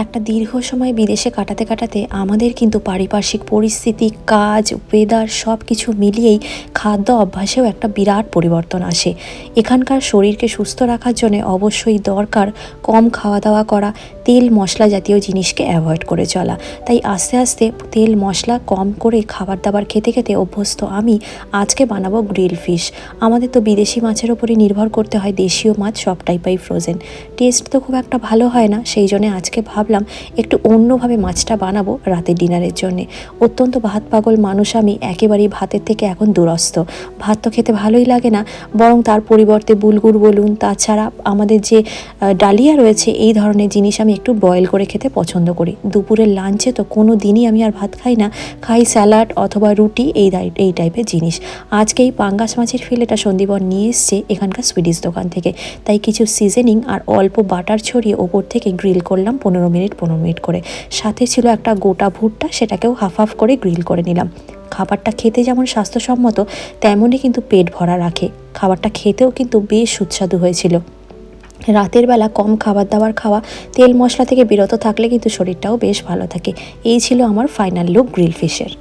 একটা দীর্ঘ সময় বিদেশে কাটাতে কাটাতে আমাদের কিন্তু পারিপার্শ্বিক পরিস্থিতি, কাজ, ওয়েদার সব কিছু মিলিয়েই খাদ্য অভ্যাসেও একটা বিরাট পরিবর্তন আসে। এখানকার শরীরকে সুস্থ রাখার জন্য অবশ্যই দরকার কম খাওয়া দাওয়া করা, তেল মশলা জাতীয় জিনিসকে অ্যাভয়েড করে চলা। তাই আস্তে আস্তে তেল মশলা কম করে খাবার দাবার খেতে খেতে অভ্যস্ত আমি আজকে বানাবো গ্রিল ফিশ। আমাদের তো বিদেশি মাছের ওপরে নির্ভর করতে হয়, দেশীয় মাছ সবটাই পাই ফ্রোজেন। টেস্ট তো খুব একটা ভালো হয় না, সেই জন্য আজকে ভাবলাম একটু অন্যভাবে মাছটা বানাবো রাতের ডিনারের জন্যে। অত্যন্ত ভাত পাগল মানুষ আমি, একেবারেই ভাতের থেকে এখন দূরস্থ। ভাত তো খেতে ভালোই লাগে না, বরং তার পরিবর্তে বুলগুর বলুন, তাছাড়া আমাদের যে ডালিয়া রয়েছে, এই ধরনের জিনিস আমি একটু বয়েল করে খেতে পছন্দ করি। দুপুরের লাঞ্চে তো কোনো দিনই আমি আর ভাত খাই না, খাই স্যালাড অথবা রুটি, এই টাইপের জিনিস। আজকে এই পাঙ্গাস মাছের ফিলেটা সন্দীপন নিয়ে এসছে এখানকার সুইডিশ দোকান থেকে, তাই কিছু সিজনিং আর অল্প বাটার ছড়িয়ে ওপর থেকে গ্রিল করলাম 15 মিনিট করে। সাথে ছিল একটা গোটা ভুট্টা, সেটাকেও হাফ হাফ করে গ্রিল করে নিলাম। খাবারটা খেতে যেমন স্বাস্থ্যসম্মত, তেমনই কিন্তু পেট ভরা রাখে। খাবারটা খেতেও কিন্তু বেশ সুস্বাদু হয়েছিল। রাতের বেলা কম খাবার দাবার খাওয়া, তেল মশলা থেকে বিরত থাকলে কিন্তু শরীরটাও বেশ ভালো থাকে। এই ছিল আমার ফাইনাল লুক গ্রিল ফিশের।